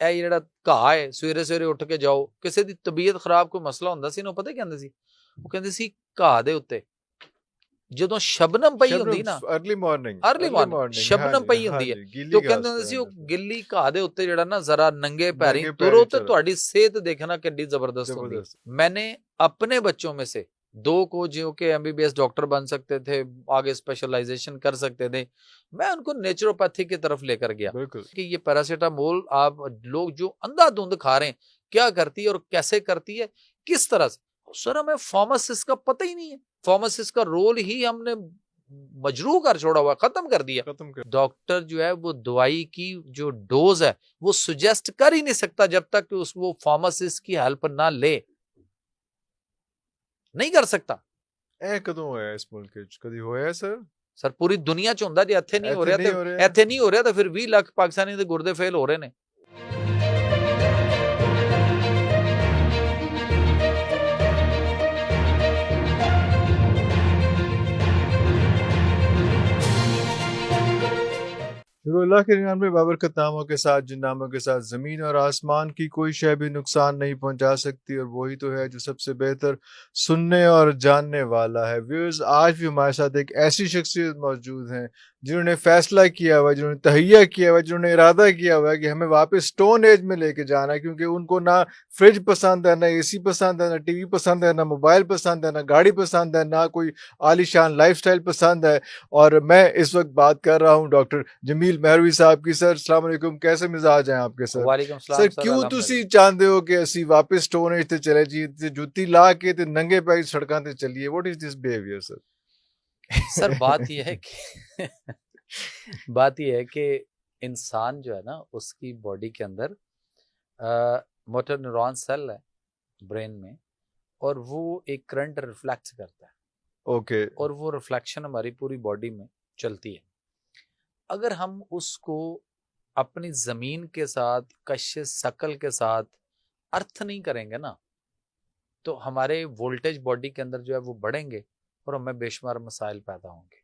ਇਹ ਜਿਹੜਾ ਘਾਹ ਹੈ ਸਵੇਰੇ ਸਵੇਰੇ ਉੱਠ ਕੇ ਜਾਓ। ਕਿਸੇ ਦੀ ਤਬੀਅਤ ਖਰਾਬ ਕੋਈ ਮਸਲਾ ਹੁੰਦਾ ਸੀ ਨਾ, ਪਤਾ ਕਹਿੰਦੇ ਸੀ, ਉਹ ਕਹਿੰਦੇ ਸੀ ਘਾਹ ਦੇ ਉੱਤੇ ਜਦੋਂ ਸ਼ਬਨਮ ਪਈ ਹੁੰਦੀ ਨਾ, अर्ली मॉर्निंग ਸ਼ਬਨਮ ਪਈ ਹੁੰਦੀ ਹੈ, ਤੇ ਉਹ ਕਹਿੰਦੇ ਹੁੰਦੇ ਸੀ ਉਹ ਗਿੱਲੀ ਘਾਹ ਦੇ ਉੱਤੇ ਜਿਹੜਾ ਨਾ ਜ਼ਰਾ ਨੰਗੇ ਪੈਰੀ ਤੁਰੋ ਤੇ ਤੁਹਾਡੀ ਸਿਹਤ देखना कितनी जबरदस्त होती है। मैंने अपने बच्चों में से 2 को जो कि MBBS डॉक्टर बन सकते थे, आगे स्पेशलाइजेशन कर सकते थे, मैं उनको नेचुरोपैथी की तरफ लेकर गया कि ये पैरासीटामोल आप लोग जो अंधाधुंध खा रहे हैं, क्या करती है और कैसे करती है, किस तरह से। सर हमें फार्मासिस्ट का पता ही नहीं है, फार्मासिस्ट का रोल ही हमने मजरू कर छोड़ा हुआ, खत्म कर दिया। डॉक्टर जो है वो दवाई की जो डोज है वो सुजेस्ट कर ही नहीं सकता जब तक कि वो फार्मासिस्ट की हेल्प ना ले, नहीं कर सकता। कदों होया इस मुल्क च कदी होया सर पूरी दुनिया च हुंदा, जे इत्थे नहीं हो रहा तो फिर 20 लाख पाकिस्तानी दे गुर्दे फेल हो रहे ने। अल्लाह के नाम में बाबरकत नामों के साथ, जिन नामों के साथ ज़मीन और आसमान की कोई शय भी नुकसान नहीं पहुंचा सकती, और वही तो है जो सबसे बेहतर सुनने और जानने वाला है। व्यूअर्स, आज भी हमारे साथ एक ऐसी शख्सियत मौजूद हैं जिन्होंने फैसला किया हुआ है, जिन्होंने तहैया किया हुआ है, जिन्होंने इरादा किया हुआ है कि हमें वापस स्टोन एज में लेके जाना है, क्योंकि उनको ना फ्रिज पसंद है, ना AC पसंद है, ना TV पसंद है, ना मोबाइल पसंद है, ना गाड़ी पसंद है, ना कोई आलीशान लाइफस्टाइल पसंद है। और मैं इस वक्त बात कर रहा हूँ डॉक्टर जमील मेहरवी साहब की। सर अस्सलाम वालेकुम, कैसे मिजाज हैं आपके सर? वालेकुम सलाम सर, क्यों तुसी चाहते हो कि ਅਸੀਂ वापस स्टोन एज ते चले जी, ते जुत्ती ला के ते नंगे पैर सड़कों ते चलिए? What is this behaviour sir? Sir बात यह है कि इंसान जो है ना, उसकी बॉडी के अंदर मोटर न्यूरॉन सेल है ब्रेन में, और वो एक करंट रिफ्लेक्ट करता है। ओके। और वो रिफ्लेक्शन हमारी पूरी बॉडी में चलती है। अगर हम उसको अपनी जमीन के साथ, कशिश शकल के साथ अर्थ नहीं करेंगे ना, तो हमारे वोल्टेज बॉडी के अंदर जो है वो बढ़ेंगे और हमें बेशुमार मसाइल पैदा होंगे।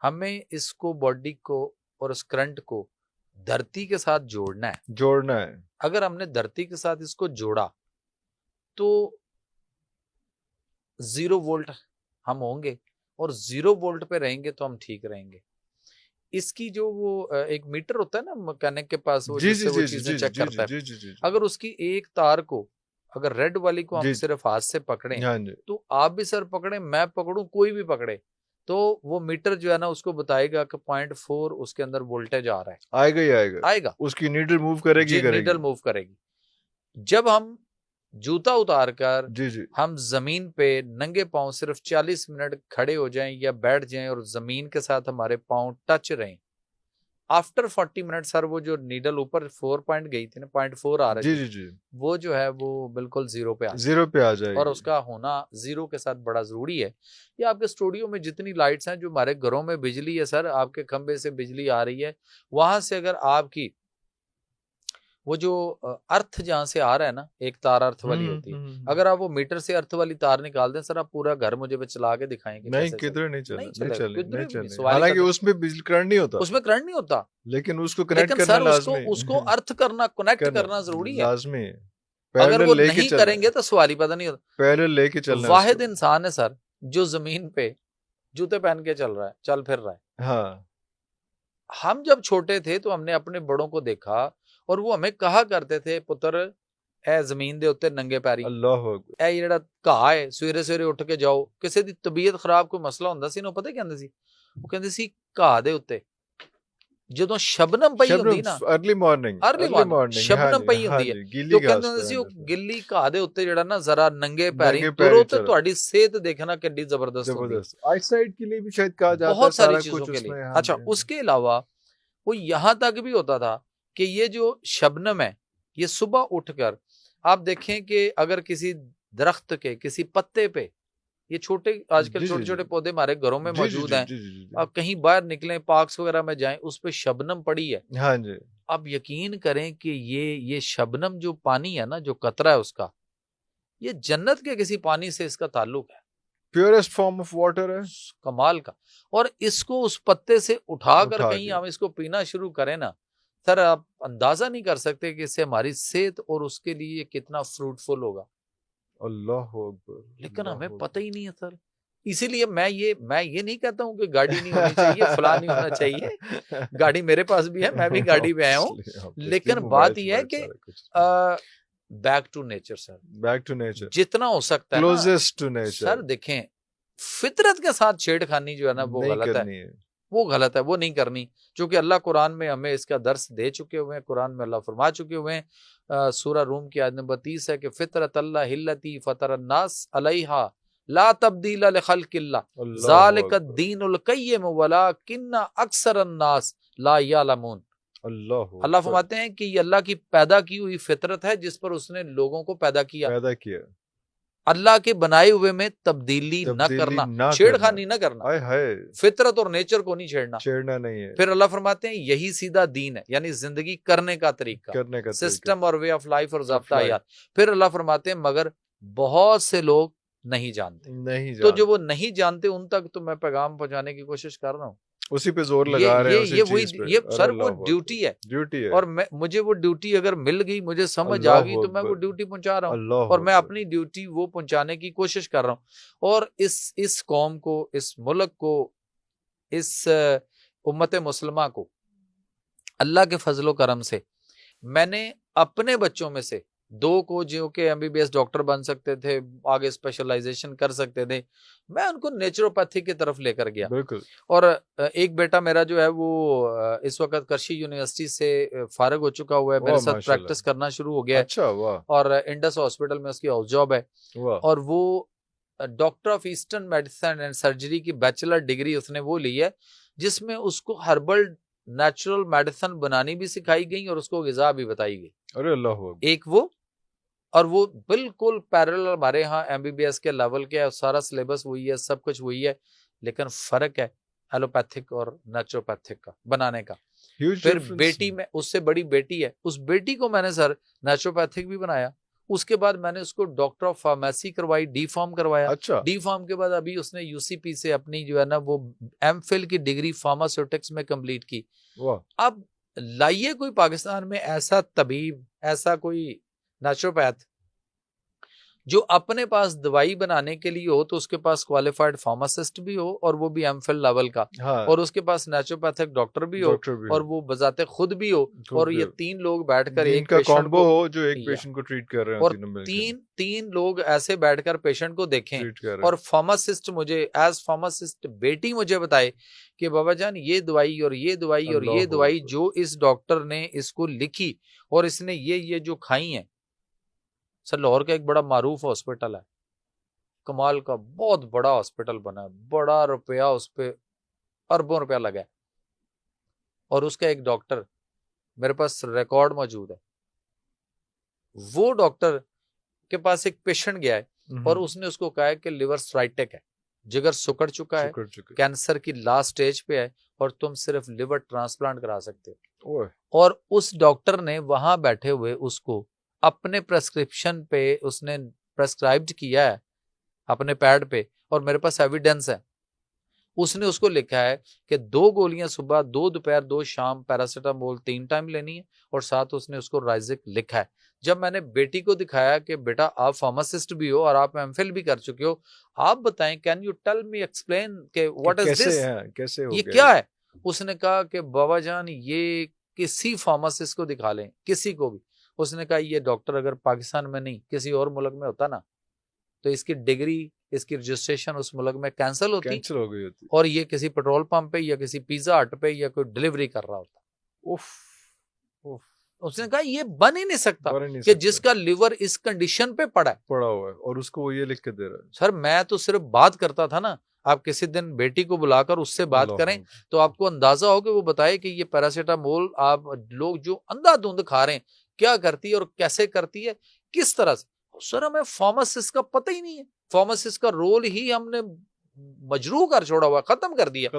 हमें इसको, बॉडी को और उस करंट को धरती के साथ जोड़ना है। अगर हमने धरती के साथ इसको जोड़ा तो 0 वोल्ट हम होंगे, और 0 वोल्ट पे रहेंगे तो हम ठीक रहेंगे। इसकी जो वो एक मीटर होता है ना मैकेनिक के पास, वो जिससे वो चीजें चेक करता है, अगर उसकी एक तार को, अगर रेड वाली को हम सिर्फ हाथ से पकड़ें, तो आप भी सर पकड़े, मैं पकड़ूं, कोई भी पकड़े, तो वो मीटर जो है ना उसको बताएगा कि 0.4 उसके अंदर वोल्टेज आ रहा है। आएगा। उसकी नीडल मूव करेगी। जब हम जूता उतार कर हम जमीन पे नंगे पांव सिर्फ 40 मिनट खड़े हो जाएं या बैठ जाएं और जमीन के साथ हमारे पांव टच रहें, आफ्टर 40 मिनट सर वो जो नीडल ऊपर 4 पॉइंट गई थी ना, 0.4 आ रही थी, वो जो है वो बिल्कुल 0 पे आ जाएगी। और उसका होना 0 के साथ बड़ा जरूरी है। ये आपके स्टूडियो में जितनी लाइट्स हैं, जो हमारे घरों में बिजली है सर, आपके खंबे से बिजली आ रही है, वहां से अगर आपकी वो जो अर्थ जहां से आ रहा है ना, एक तार अर्थ वाली होती है, अगर आप वो मीटर से अर्थ वाली तार निकाल दें सर, आप पूरा घर मुझे चला के दिखाएंगे। नहीं, किधर नहीं चले। हालांकि उसमें बिजली करंट नहीं होता, लेकिन उसको कनेक्ट करना लाजमी है। उसको अर्थ करना, कनेक्ट करना जरूरी है, लाजमी है। अगर वो नहीं करेंगे तो सवाल ही पता नहीं होता। पैरेलल लेके चलना। वाहिद इंसान है सर जो जमीन पे जूते पहन के चल फिर रहा है। हाँ, हम जब छोटे थे तो हमने अपने बड़ों को देखा, और वो हमें कहा करते थे, पुत्र ए जमीन दे उत्ते नंगे पैरी, ए जेड़ा घाह है सवेरे सवेरे उठ के जाओ। किसी दी तबीयत खराब कोई मसला हुंदा सी ना, पता कहंदे सी, वो कहंदे सी घाह दे उत्ते ਜਦੋਂ ਸ਼ਬਨਮ ਪਈ ਹੁੰਦੀ ਨਾ, अर्ली मॉर्निंग ਸ਼ਬਨਮ ਪਈ ਹੁੰਦੀ ਹੈ, तो ਕਹਿੰਦੇ ਹੁੰਦੇ ਸੀ ਉਹ ਗਿੱਲੀ ਘਾਹ ਦੇ ਉੱਤੇ ਜਿਹੜਾ ਨਾ ਜ਼ਰਾ ਨੰਗੇ ਪੈਰੀ ਤੁਰੋ ਤੇ ਤੁਹਾਡੀ ਸਿਹਤ देखना कितनी जबरदस्त होती है। आईसाइट के लिए भी शायद कहा जाता है, बहुत सारी चीजों के लिए। अच्छा, उसके अलावा वो यहाँ तक भी होता था कि ये जो शबनम है, ये सुबह उठकर आप देखें कि अगर किसी दरख्त के किसी पत्ते पे, ये छोटे आजकल छोटे पौधे हमारे घरों में मौजूद हैं, आप कहीं बाहर निकलें, पार्क्स वगैरह में जाएं, उस पे शबनम पड़ी है। हाँ जी। आप यकीन करें कि ये शबनम जो पानी है ना, जो कतरा है उसका, ये जन्नत के किसी पानी से इसका ताल्लुक है, प्योरेस्ट फॉर्म ऑफ वाटर है, कमाल का। और इसको उस पत्ते से उठाकर कहीं हम इसको पीना शुरू करें ना, सर आप अंदाजा नहीं कर सकते कि इससे हमारी सेहत और उसके लिए कितना फ्रूटफुल होगा। अल्लाह अकबर। लेकिन हमें पता ही नहीं है सर। इसीलिए मैं ये नहीं कहता हूँ कि गाड़ी नहीं होनी चाहिए, फला नहीं होना चाहिए। गाड़ी मेरे पास भी है, मैं भी गाड़ी पे आया हूँ, लेकिन बात यह है कि back to nature sir, back to nature जितना हो सकता है, क्लोजेस्ट टू नेचर। सर देखें, फितरत के साथ छेड़खानी जो है ना वो गलत है, वो गलत है, वो नहीं करनी। क्योंकि अल्लाह कुरान में हमें इसका दर्स दे चुके हुए हैं, कुरान में अल्लाह फरमा चुके हुए हैं। सूरह रूम की आयत नंबर 30 है कि फितरत अल्लाह हिल्लती फतरन्नास अलैहा ला तब्दील लिखल्किल्लाह ज़ालिका दीनुल क़य्यिम वलाकिन्ना अक्सरन्नास ला यअलमून। अल्लाह फरमाते हैं कि ये अल्लाह की पैदा की हुई फितरत है जिस पर उसने लोगों को पैदा किया। अल्लाह के बनाए हुए में तब्दीली न करना, छेड़खानी न करना, फितरत और नेचर को नहीं छेड़ना नहीं है। फिर अल्लाह फरमाते हैं यही सीधा दीन है, यानी जिंदगी करने का तरीका, सिस्टम और वे ऑफ लाइफ और ज़ाब्ता हयात। फिर अल्लाह फरमाते हैं मगर बहुत से लोग नहीं जानते, तो जो वो नहीं जानते उन तक तो मैं पैगाम पहुंचाने की कोशिश कर रहा हूँ, उसी पे जोर लगा रहे हैं, ये सर वो ड्यूटी है। और मुझे वो ड्यूटी अगर मिल गई, मुझे समझ आ गई, तो मैं वो ड्यूटी पहुंचा रहा हूँ और मैं अपनी ड्यूटी वो पहुंचाने की कोशिश कर रहा हूँ। और इस कौम को, इस मुल्क को, इस उम्मत मुसलमा को अल्लाह के फजलो करम से मैंने अपने बच्चों में से 2 को जो कि MBBS डॉक्टर बन सकते थे, आगे स्पेशलाइजेशन कर सकते थे, मैं उनको नेचुरोपैथी की तरफ लेकर गया। बिल्कुल। और एक बेटा मेरा जो है वो इस वक्त करशी यूनिवर्सिटी से फारिग हो चुका हुआ है, मेरे साथ प्रैक्टिस करना शुरू हो गया है। अच्छा, वाह। और इंडस हॉस्पिटल में उसकी हाउस जॉब है, और वो doctor of eastern medicine and surgery की बैचलर डिग्री उसने वो ली है, जिसमें उसको हर्बल नेचुरल मेडिसिन बनानी भी सिखाई गई और उसको ग़िज़ा भी बताई गई। अरे अल्लाह। एक वो, और वो बिल्कुल पैरेलल हमारे यहाँ MBBS के लेवल के है, सारा सिलेबस वही है, सब कुछ वही है, लेकिन फर्क है एलोपैथिक और नेचुरोपैथिक का बनाने का। फिर बेटी में उससे बड़ी बेटी है, उस बेटी को मैंने सर नेचुरोपैथिक भी बनाया। उसके बाद मैंने उसको डॉक्टर ऑफ फार्मेसी करवाई, D.Pharm करवाया। अच्छा। D.Pharm के बाद अभी उसने UCP से अपनी जो है ना वो MPhil की डिग्री फार्मास्यूटिक्स में कंप्लीट की। अब लाइए कोई पाकिस्तान में ऐसा तबीब, ऐसा कोई नेचुरोपैथ जो अपने पास दवाई बनाने के लिए हो, तो उसके पास क्वालिफाइड फार्मासिस्ट भी हो और वो भी MPhil लेवल का, हाँ। और उसके पास नेचुरोपैथिक डॉक्टर भी हो और वो बजाते खुद भी हो, और ये 3 लोग बैठकर एक का कॉम्बो हो जो एक पेशेंट को ट्रीट कर रहे हैं, और तीन लोग ऐसे बैठकर पेशेंट को देखें। और फार्मासिस्ट मुझे एज फार्मासिस्ट बेटी मुझे बताए कि बाबा जान ये दवाई और ये दवाई और ये दवाई जो इस डॉक्टर ने इसको लिखी और इसने ये जो खाई है। सर लाहौर का एक बड़ा मारूफ हॉस्पिटल है, कमाल का बहुत बड़ा हॉस्पिटल बना है, बड़ा रुपया उस पे अरबों रुपया लगा है, और उसका एक डॉक्टर मेरे पास रिकॉर्ड मौजूद है। वो डॉक्टर के पास एक पेशेंट गया है और उसने उसको कहा है कि लिवर स्ट्राइटिक है, जिगर सुकड़ चुका है, कैंसर की लास्ट स्टेज पे है और तुम सिर्फ लिवर ट्रांसप्लांट करा सकते हो। और उस डॉक्टर ने वहां बैठे हुए उसको अपने प्रेस्क्रिप्शन पे उसने प्रेस्क्राइब्ड किया है अपने पैड पे, और मेरे पास एविडेंस है। उसने उसको लिखा है कि 2 गोलियां सुबह, 2 दोपहर, 2 शाम, पैरासीटामोल 3 टाइम लेनी है, और साथ उसने उसको राइजिक लिखा है। जब मैंने बेटी को दिखाया कि बेटा आप फार्मासिस्ट भी हो और आप MPhil भी कर चुके हो, आप बताएं, can you tell me, explain के व्हाट इज दिस, कैसे हो ये गया? क्या है? उसने कहा कि बाबा जान ये किसी फार्मासिस्ट को दिखा लें, किसी को भी। उसने कहा ये डॉक्टर अगर पाकिस्तान में नहीं किसी और मुल्क में होता ना, तो इसकी डिग्री, इसकी रजिस्ट्रेशन उस मुल्क में कैंसिल हो गई होती, और ये किसी पेट्रोल पंप पे या किसी पिज्जा हट पे या कोई डिलीवरी कर रहा होता। उफ। उसने कहा ये बन ही नहीं सकता कि जिसका लिवर इस कंडीशन पे पड़ा हुआ है और उसको वो ये लिख के दे रहा है। सर मैं तो सिर्फ बात करता था ना, आप किसी दिन बेटी को बुलाकर उससे बात करें तो आपको अंदाजा हो कि वो बताए कि ये पैरासीटामोल आप लोग जो अंधाधुंध खा रहे हैं क्या करती है और कैसे करती है, किस तरह से। सर हमें फार्मासिस्ट का पता ही नहीं है, फार्मासिस्ट का रोल ही हमने मजरू कर छोड़ा हुआ, खत्म कर दिया।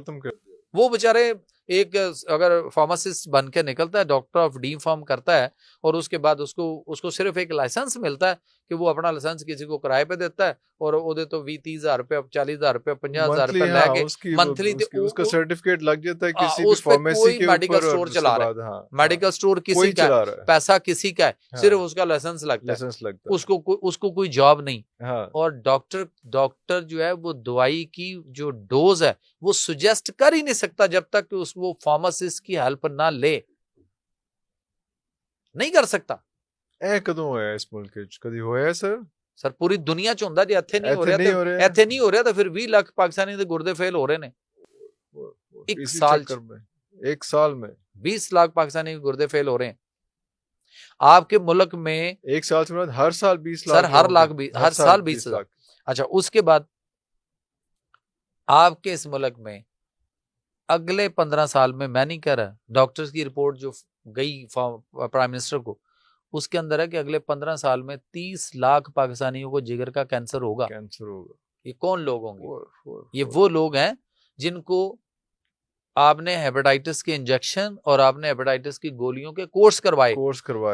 वो बेचारे एक अगर फार्मासिस्ट बन के निकलता है, डॉक्टर ऑफ डी फार्म करता है, और उसके बाद उसको सिर्फ एक लाइसेंस मिलता है कि वो अपना लाइसेंस किसी को किराए पे देता है, और वो तो 20-30,000 रुपया, 40,000 रुपया, 50,000 रुपया लेके मंथली उसका सर्टिफिकेट लग जाता है किसी भी उस पे फार्मेसी कोई के मेडिकल ऊपर, स्टोर और चला उसके रहा है, बाद हाँ मेडिकल स्टोर किसी कोई का चला है, रहा है, पैसा किसी का है, हाँ, सिर्फ उसका लाइसेंस लगता है, लाइसेंस लगता है, उसको कोई जॉब नहीं। हाँ। और डॉक्टर जो है वो दवाई की जो डोज है वो सुजेस्ट कर ही नहीं सकता जब तक कि वो फार्मासिस्ट की हेल्प ना ले, नहीं कर सकता। ए कदों होया इस मुल्क च कदी होया सर पूरी दुनिया च ਹੁੰਦਾ, ਜੇ ਇੱਥੇ ਨਹੀਂ ਹੋ ਰਿਹਾ ਤੇ ਇੱਥੇ ਨਹੀਂ ਹੋ ਰਿਹਾ ਤਾਂ ਫਿਰ 20 ਲੱਖ ਪਾਕਿस्तानी ਦੇ गुर्दे फेल हो रहे ने एक साल में 20 लाख पाकिस्तानी के गुर्दे फेल हो रहे हैं आपके मुल्क में। एक साल से हर साल 20 लाख, सर हर साल 20 लाख। अच्छा, उसके बाद आपके इस मुल्क में अगले 15 साल में, मैं नहीं कह रहा, डॉक्टर्स की रिपोर्ट जो गई प्राइम मिनिस्टर को, उसके अंदर है कि अगले 15 साल में 30 लाख पाकिस्तानियों को जिगर का कैंसर होगा। ये कौन लोग होंगे? ये वो लोग हैं जिनको आपने हेपेटाइटिस के इंजेक्शन और आपने हेपेटाइटिस की गोलियों के कोर्स करवाए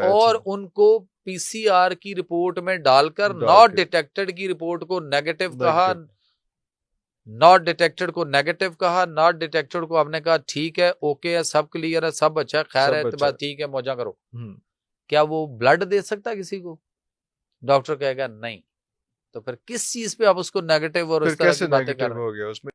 और उनको पीसीआर की रिपोर्ट में डालकर नॉट डिटेक्टेड की रिपोर्ट को नेगेटिव कहा, नॉट डिटेक्टेड को नेगेटिव कहा, नॉट डिटेक्टेड को आपने कहा ठीक है, ओके है, सब क्लियर है, सब अच्छा है, खैर है, तो बात ठीक है, मौजा करो। क्या वो ब्लड दे सकता है किसी को? डॉक्टर कहेगा नहीं। तो फिर किस चीज पे आप उसको नेगेटिव और उस तरह की बातें कर रहे हो?